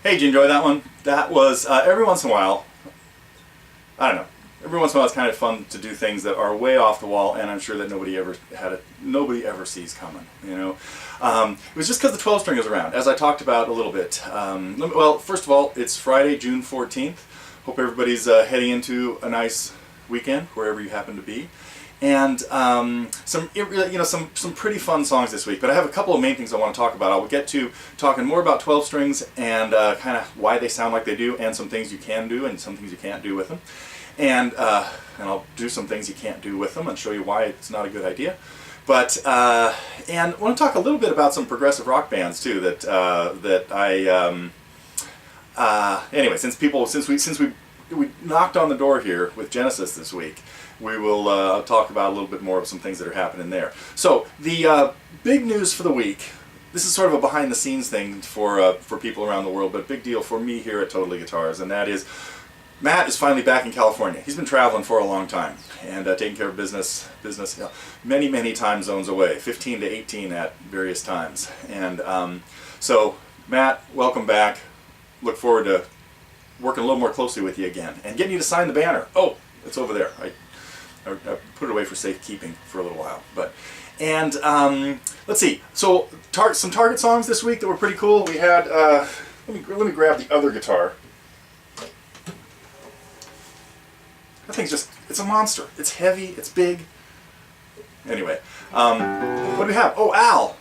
Hey, did you enjoy that one? That was, every once in a while, I don't know, every once in a while it's kind of fun to do things that are way off the wall, and I'm sure that nobody ever sees coming, you know. It was just because the 12 string is around, as I talked about a little bit. Well, first of all, it's Friday, June 14th. Hope everybody's heading into a nice weekend, wherever you happen to be. And some pretty fun songs this week. But I have a couple of main things I want to talk about. I'll get to talking more about 12 strings and kind of why they sound like they do, and some things you can do and some things you can't do with them. And I'll do some things you can't do with them and show you why it's not a good idea. But and I want to talk a little bit about some progressive rock bands too. Anyway, since we knocked on the door here with Genesis this week, we will talk about a little bit more of some things that are happening there. So the big news for the week. This is sort of a behind-the-scenes thing for people around the world, but a big deal for me here at Totally Guitars, and that is Matt is finally back in California. He's been traveling for a long time and taking care of business many time zones away, 15 to 18 at various times. And so Matt, welcome back. Look forward to working a little more closely with you again and getting you to sign the banner. Oh, it's over there. I put it away for safekeeping for a little while. And let's see. So some Target songs this week that were pretty cool. We had let me grab the other guitar. That thing's it's a monster. It's heavy, it's big. Anyway, what do we have? Oh, Al!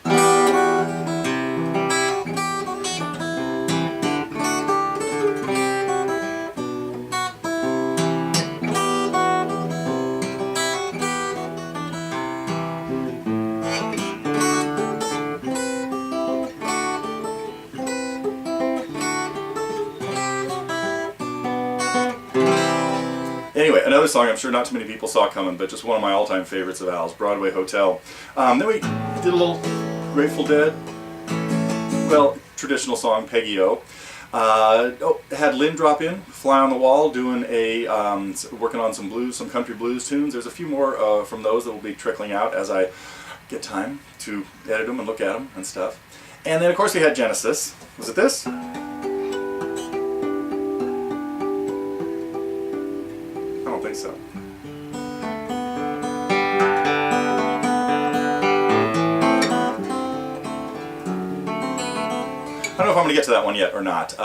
Anyway, another song I'm sure not too many people saw coming, but just one of my all-time favorites of Al's, Broadway Hotel. Then we did a little Grateful Dead, well, traditional song, Peggy-O. Had Lynn drop in, Fly on the Wall, doing working on some country blues tunes. There's a few more from those that will be trickling out as I get time to edit them and look at them and stuff. And then, of course, we had Genesis. Was it this? I don't think so. I don't know if I'm going to get to that one yet or not.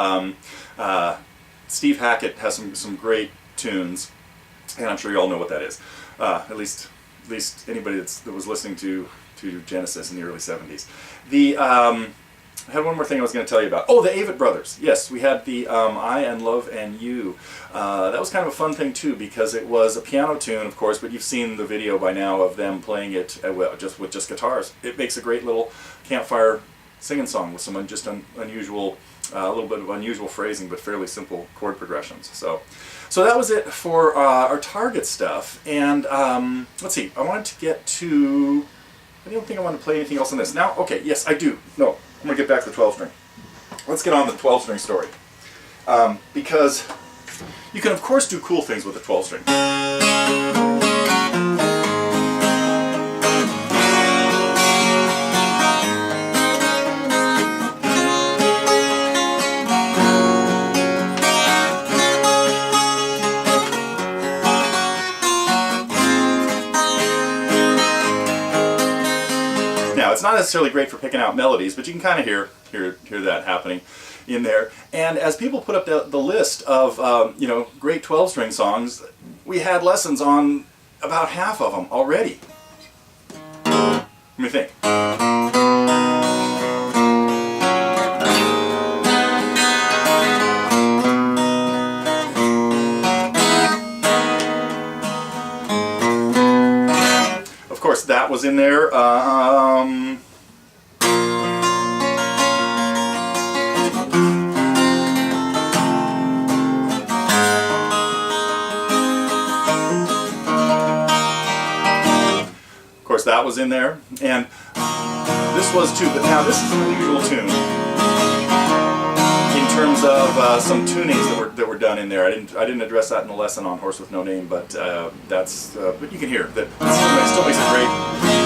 Steve Hackett has some great tunes, and I'm sure you all know what that is. At least anybody that was listening to Genesis in the early 70s. I had one more thing I was going to tell you about. Oh, the Avett brothers. Yes, we had the I and Love and You. That was kind of a fun thing too, because it was a piano tune, of course, but you've seen the video by now of them playing it with just guitars. It makes a great little campfire singing song with some unusual, a little bit of unusual phrasing, but fairly simple chord progressions. So that was it for our Target stuff. And let's see. I wanted to get to. I don't think I want to play anything else on this. Now, okay, yes, I do. No, I'm going to get back to the 12 string. Let's get on the 12 string story. Because you can, of course, do cool things with the 12 string. It's not necessarily great for picking out melodies, but you can kind of hear that happening in there. And as people put up the list of great 12-string songs, we had lessons on about half of them already. Let me think. Of course, that was in there. Of course, that was in there, and this was too. But now this is an unusual tune in terms of some tunings that were done in there. I didn't address that in the lesson on Horse with No Name, but but you can hear that it still makes a great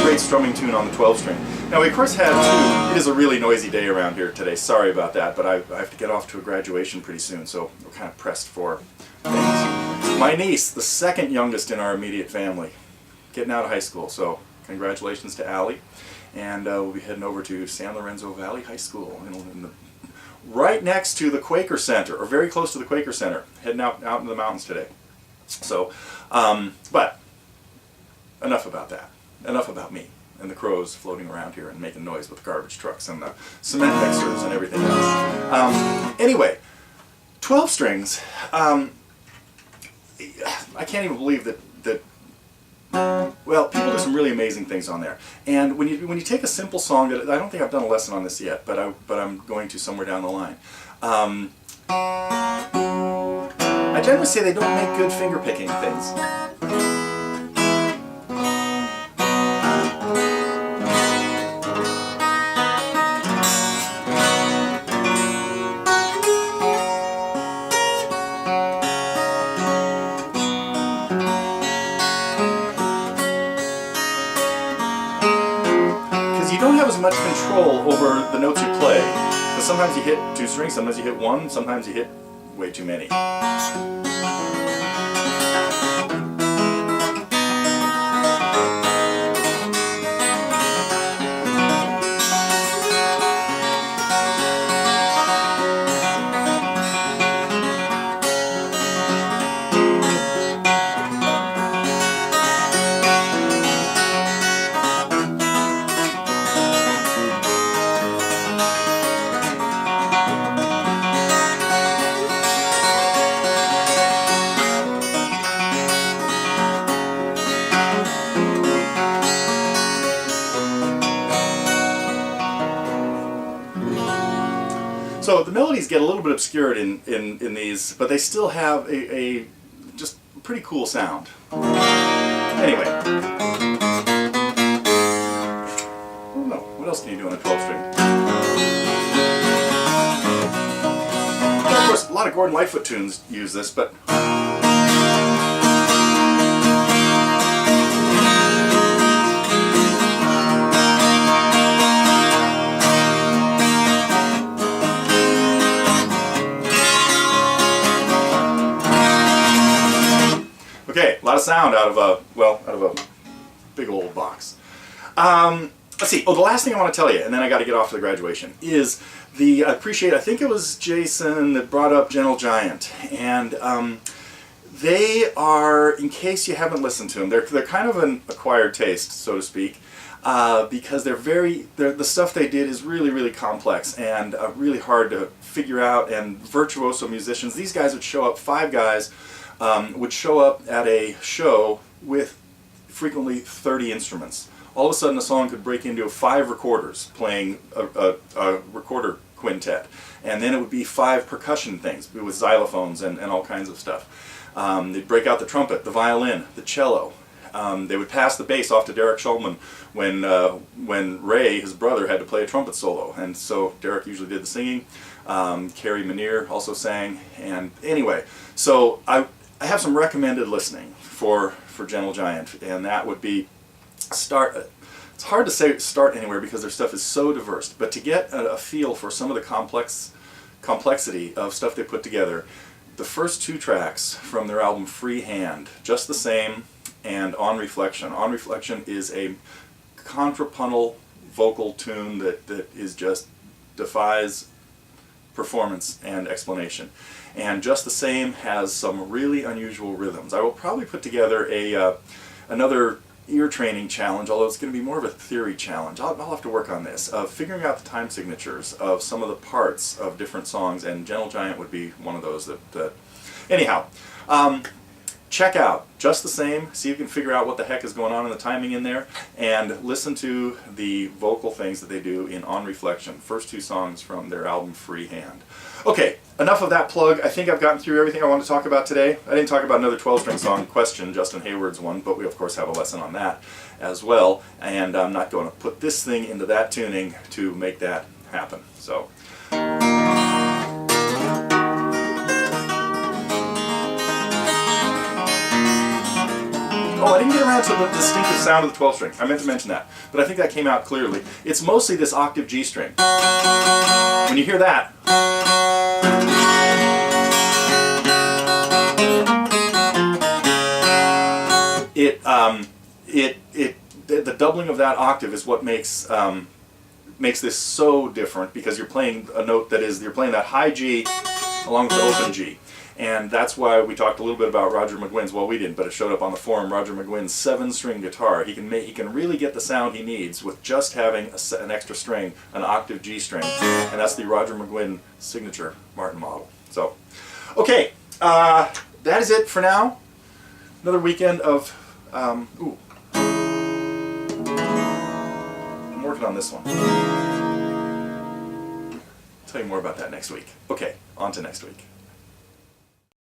great strumming tune on the 12 string. Now we of course had two. It is a really noisy day around here today. Sorry about that, but I have to get off to a graduation pretty soon, so we're kind of pressed for things. My niece, the second youngest in our immediate family, getting out of high school, so congratulations to Allie. And we'll be heading over to San Lorenzo Valley High School, right next to the Quaker Center, or very close to the Quaker Center, heading out into the mountains today. So, but enough about that. Enough about me and the crows floating around here and making noise with the garbage trucks and the cement mixers and everything else. Anyway, 12 strings. I can't even believe that well, people do some really amazing things on there. And when you take a simple song that I don't think I've done a lesson on this yet, but I'm going to somewhere down the line. I generally say they don't make good finger picking things. You don't have as much control over the notes you play, because sometimes you hit two strings, sometimes you hit one, sometimes you hit way too many. So the melodies get a little bit obscured in these, but they still have a just pretty cool sound. Anyway. Oh no, what else can you do on a 12 string? Well, of course, a lot of Gordon Lightfoot tunes use this, but okay, a lot of sound out of a big old box. Let's see. Oh, the last thing I want to tell you, and then I got to get off to the graduation, is I think it was Jason that brought up Gentle Giant, and they are, in case you haven't listened to them, they're kind of an acquired taste, so to speak, because the stuff they did is really, really complex and really hard to figure out, and virtuoso musicians. These guys would show up, 5 guys, would show up at a show with frequently 30 instruments. All of a sudden a song could break into 5 recorders playing a recorder quintet, and then it would be 5 percussion things with xylophones and all kinds of stuff. They'd break out the trumpet, the violin, the cello. They would pass the bass off to Derek Shulman when Ray, his brother, had to play a trumpet solo, and so Derek usually did the singing. Carrie Manier also sang, and anyway, so I have some recommended listening for Gentle Giant, and that would be it's hard to say start anywhere because their stuff is so diverse, but to get a feel for some of the complexity of stuff they put together, the first 2 tracks from their album Free Hand, Just the Same and On Reflection. On Reflection is a contrapuntal vocal tune that is just defies performance and explanation. And Just the Same has some really unusual rhythms. I will probably put together another ear training challenge, although it's going to be more of a theory challenge. I'll have to work on this, of figuring out the time signatures of some of the parts of different songs, and Gentle Giant would be one of those that anyhow, check out Just the Same, see if you can figure out what the heck is going on in the timing in there, and listen to the vocal things that they do in On Reflection, first 2 songs from their album Free Hand. Okay, enough of that plug. I think I've gotten through everything I wanted to talk about today. I didn't talk about another 12-string song, Question, Justin Hayward's one, but we of course have a lesson on that as well, and I'm not going to put this thing into that tuning to make that happen. So. Oh, I didn't get around to the distinctive sound of the 12 string. I meant to mention that, but I think that came out clearly. It's mostly this octave G string. When you hear that, the doubling of that octave is what makes this so different, because you're playing a note that is, you're playing that high G along with the open G. And that's why we talked a little bit about Roger McGuinn's, well, we didn't, but it showed up on the forum, Roger McGuinn's 7-string guitar. He can really get the sound he needs with just having an extra string, an octave G string. And that's the Roger McGuinn signature Martin model. So, okay, that is it for now. Another weekend of, I'm working on this one. I'll tell you more about that next week. Okay, on to next week.